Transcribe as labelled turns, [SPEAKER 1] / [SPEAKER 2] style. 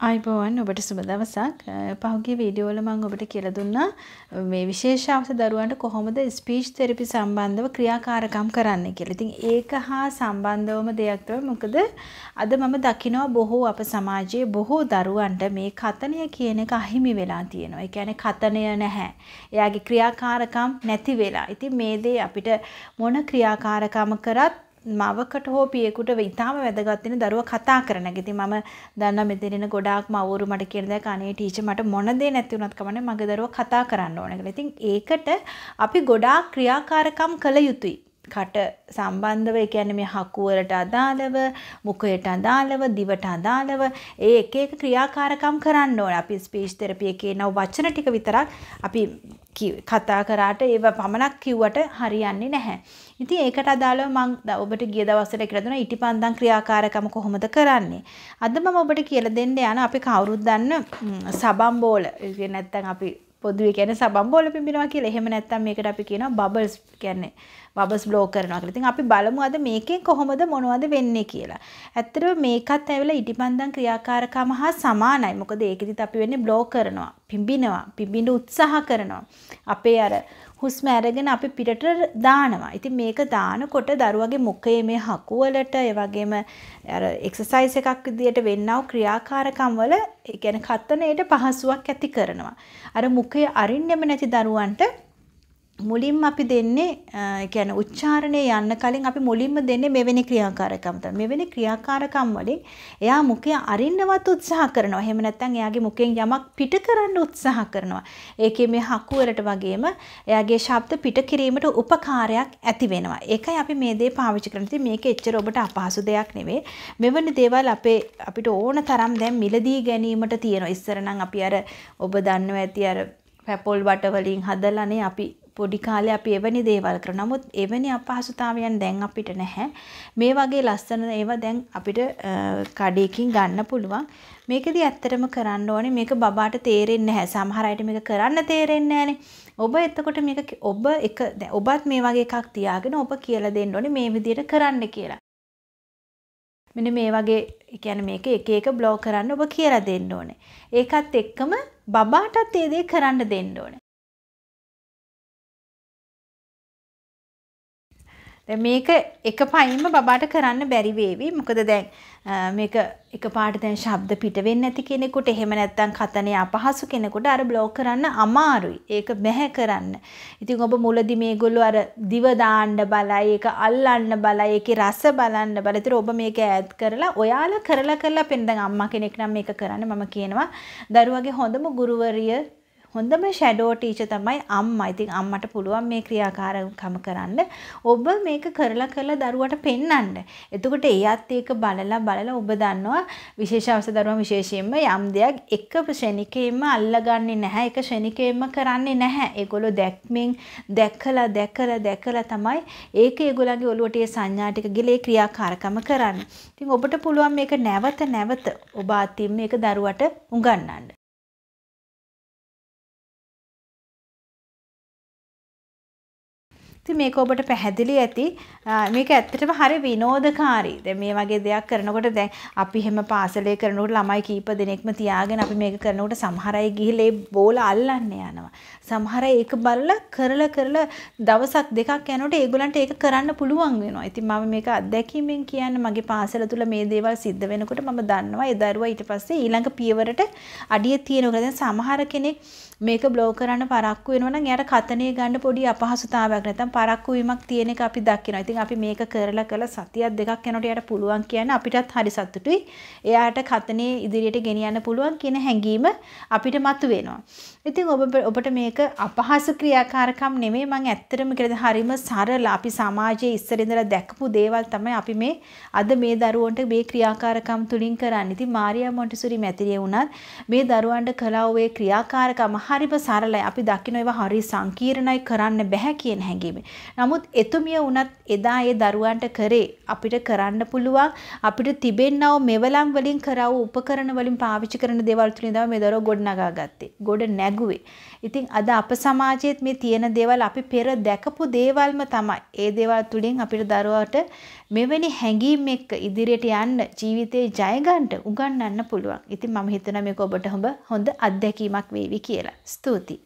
[SPEAKER 1] ආයිබෝවන් ඔබට සුබ දවසක්. පහුගිය වීඩියෝ වල මම ඔබට කියලා දුන්නා මේ විශේෂ අවශ්‍ය දරුවන්ට කොහොමද ස්පීච් තෙරපි සම්බන්ධව ක්‍රියාකාරකම් කරන්න කියලා. ඉතින් ඒක හා සම්බන්ධවම දෙයක් තමයි. මොකද අද මම දකිනවා බොහෝ අප සමාජයේ බොහෝ දරුවන්ට මේ කතනය කියන එක අහිමි වෙලා තියෙනවා. ඒ කියන්නේ කතනය නැහැ. එයාගේ ක්‍රියාකාරකම් නැති වෙලා. ඉතින් මේ දේ අපිට මොන ක්‍රියාකාරකම කරත් මවකට හෝ පියෙකුට ඉතාම වැදගත් වෙන දරුවා කතා කරන එක. ඉතින් මම දන්නා මෙතන ඉන්න ගොඩාක් මව්වරු මට කියන දේ කනේ ටීචර් මට මොන දේ නැති වුණත් කමන්නේ මගේ දරුවා කතා කරන්න ඕන කියලා. ඉතින් ඒකට අපි ගොඩාක් ක්‍රියාකාරකම් කළ යුතුයි. කට සම්බන්ධව ඒ කියන්නේ මේ හකුවලට අදාළව, මුඛයට අදාළව, දිවට අදාළව ඒ එක එක ක්‍රියාකාරකම් කරන්න ඕන. අපි ස්පීච් තෙරපි එකේ නව වචන ටික විතරක් අපි කතා කරාට ඒව පමණක් කිව්වට හරියන්නේ නැහැ. ඉතින් ඒකට අදාළව මම ඔබට ගිය දවස්වල කියලා දුන්නා ඉටිපන්දම් ක්‍රියාකාරකම කොහොමද කරන්නේ. අද මම ඔබට කියලා දෙන්න යන අපි කවුරුත් දන්න සබම් බෝල. ඒ නැත්තම් අපි පොදුවේ කියන්නේ සබම් බෝල පිඹිනවා කියලා. එහෙම නැත්තම් මේකට අපි කියනවා බබල්ස් කියන්නේ බබල්ස් බ්ලෝ කරනවා කියලා. ඉතින් අපි බලමු අද මේකෙන් කොහොමද මොනවද වෙන්නේ කියලා. ඇත්තටම මේකත් ඇවිල්ලා ඉටිපන්දම් ක්‍රියාකාරකම හා සමානයි. මොකද ඒකෙදිත් අපි වෙන්නේ බ්ලෝ කරනවා, පිඹිනවා, පිඹින්න උත්සාහ කරනවා. අපේ අර හුස්ම අරගෙන අපි පිටට දානවා. ඉතින් මේක දානකොට දරුවගේ මුඛයේ මේ හකුවලට ඒ වගේම අර එක්සර්සයිස් එකක් විදියට වෙන්නව ක්‍රියාකාරකම් වල ඒ කියන්නේ කතනයේට පහසුවක් ඇති කරනවා. අර මුඛය අරින්නෙම නැති දරුවන්ට මුලින්ම අපි දෙන්නේ ඒ කියන්නේ උච්චාරණය යන්න කලින් අපි මුලින්ම දෙන්නේ මෙවැනි ක්‍රියාකාරකම් තමයි. මෙවැනි ක්‍රියාකාරකම් වලින් එයා මුඛය අරින්නවත් උත්සාහ කරනවා. එහෙම නැත්නම් එයාගේ මුඛයෙන් යමක් පිට කරන්න උත්සාහ කරනවා. ඒකේ මේ හකුවලට වගේම එයාගේ ශබ්ද පිට කිරීමට උපකාරයක් ඇති වෙනවා. ඒකයි අපි මේ දේ පාවිච්චි කරන්නේ. ඉතින් මේක එච්චර ඔබට අපහසු දෙයක් නෙවෙයි. මෙවැනි දේවල් අපිට ඕන තරම් දැන් මිලදී ගැනීමට තියෙනවා. ඉස්සර නම් අපි අර ඔබ දන්නවා ඇති අර පැපොල් වට වලින් හදලානේ අපි පොඩි කාලේ අපි එවැනි දේවල් කරා. නමුත් එවැනි අපහසුතාවයන් දැන් අපිට නැහැ. මේ වගේ ලස්සන ඒවා දැන් අපිට කඩේකින් ගන්න පුළුවන්. මේකදී ඇත්තටම කරන්න ඕනේ මේක බබාට තේරෙන්නේ නැහැ. සමහර අයට මේක කරන්න තේරෙන්නේ නැහනේ. ඔබ එතකොට මේක ඔබත් මේ වගේ එකක් තියාගෙන ඔබ කියලා දෙන්න ඕනේ මේ විදිහට කරන්න කියලා. මෙන්න මේ වගේ කියන්නේ මේක එක එක බ්ලෝ කරන්න ඔබ කියලා දෙන්න ඕනේ. ඒකත් එක්කම බබාටත් ඒ දේ කරන්න දෙන්න ඕනේ. මේක එක පයින්ම බබාට කරන්න බැරි වේවි. මොකද දැන් මේක එකපාරට දැන් ශබ්ද පිට වෙන්නේ නැති කෙනෙකුට එහෙම නැත්නම් කතනේ අපහසු කෙනෙකුට අර බ්ලෝ කරන්න අමාරුයි. ඒක බැහැ කරන්න. ඉතින් ඔබ මුලදී මේගොල්ලෝ අර දිව දාන්න බලයි, ඒක අල්ලන්න බලයි, ඒකේ රස බලන්න බලයි. ඒතර ඔබ මේක ඈඩ් කරලා ඔයාලා කරලා පෙන්න දැන් අම්මා කෙනෙක් නම් මේක කරන්න මම කියනවා දරුවගේ හොඳම ගුරුවරිය හොඳම ෂැඩෝ ටීචර් තමයි අම්මා. ඉතින් අම්මට පුළුවන් මේ ක්‍රියාකාරකම කරන්න. ඔබ මේක කරලා දරුවට පෙන්නන්න. එතකොට එයාත් ඒක බලලා ඔබ දන්නවා විශේෂ අවශ්‍ය දරුවා විශේෂයෙන්ම යම් දෙයක් එක ශ්‍රේණිකයෙන්ම අල්ලගන්නේ නැහැ. එක ශ්‍රේණිකයෙන්ම කරන්නේ නැහැ. ඒගොල්ලෝ දැකලා තමයි ඒක ඒගොල්ලන්ගේ ඔළුවට ඒ සංඥා ටික ගිලේ ක්‍රියාකාරකම කරන්නේ. ඉතින් ඔබට පුළුවන් මේක නැවත ඔබ අතින් මේක දරුවට උගන්වන්න. ඉතින් මේක ඔබට පැහැදිලි ඇති. මේක ඇත්තටම හරි විනෝදකාරී. දැන් මේ වගේ දෙයක් කරනකොට දැන් අපි හැම පාසලේ කරනකොට ළමයි කීප දෙනෙක්ම තියාගෙන අපි මේක කරනකොට සමහර අය ගිහිල්ලා ඒ බෝල අල්ලන්න යනවා. සමහර අය ඒක බලලා කරලා දවසක් දෙකක් යනකොට ඒගොල්ලන්ට ඒක කරන්න පුළුවන් වෙනවා. ඉතින් මම මේක අත්දැකීමෙන් කියන්නේ මගේ පාසල තුල මේ දේවල් සිද්ධ වෙනකොට මම දන්නවා ඒ දරුවා ඊට පස්සේ ඊළඟ පියවරට අඩිය තියනකොට දැන් සමහර කෙනෙක් මේක බ්ලෝ කරන්න පරක්කු වෙනවා නම් එයාට කතනේ ගන්න පොඩි අපහසුතාවයක් නැත්නම් පරක්කු වීමක් තියෙන එක අපි දකිනවා. ඉතින් අපි මේක කරලා සතියක් දෙකක් යනකොට එයාට පුළුවන් කියන්නේ අපිටත් හරි සතුටුයි. එයාට කතනේ ඉදිරියට ගෙනියන්න පුළුවන් කියන හැඟීම අපිට මතුවෙනවා. ඉතින් ඔබට මේක අපහසු ක්‍රියාකාරකම් නෙමෙයි. මම ඇත්තටම කියලා හරිම සරල අපි සමාජයේ ඉස්සර ඉඳලා දැකපු දේවල් තමයි අපි මේ අද මේ දරුවන්ට මේ ක්‍රියාකාරකම් තුලින් කරන්නේ. ඉතින් මාරියා මොන්ටිසෝරි මැතිරිය වුණත් මේ දරුවන්ට කළා ඔය ක්‍රියාකාරකම හරිම සරලයි. අපි දකින්න ඒවා හරි සංකීර්ණයි කරන්න බෑ කියන හැඟීම. නමුත් එතුමිය වුණත් එදා ඒ දරුවන්ට කරේ අපිට කරන්න පුළුවන් අපිට තිබෙන්නව මෙවලම් වලින් කරව උපකරණ වලින් පාවිච්චි කරන දේවල් තුලින් තමයි මේ දරුවෝ ගොඩ නගා ගත්තේ. ගොඩ නැගුවේ. ඉතින් අද අප සමාජයේත් මේ තියෙන දේවල් අපි පෙර දැකපු දේවල්ම තමයි. ඒ දේවල් තුලින් අපිට දරුවාට මෙවැනි හැඟීම් එක්ක ඉදිරියට යන්න ජීවිතේ ජය ගන්න උගන්වන්න පුළුවන්. ඉතින් මම හිතනවා මේක ඔබට හොඳ අත්දැකීමක් වේවි කියලා. ස්තුතියි.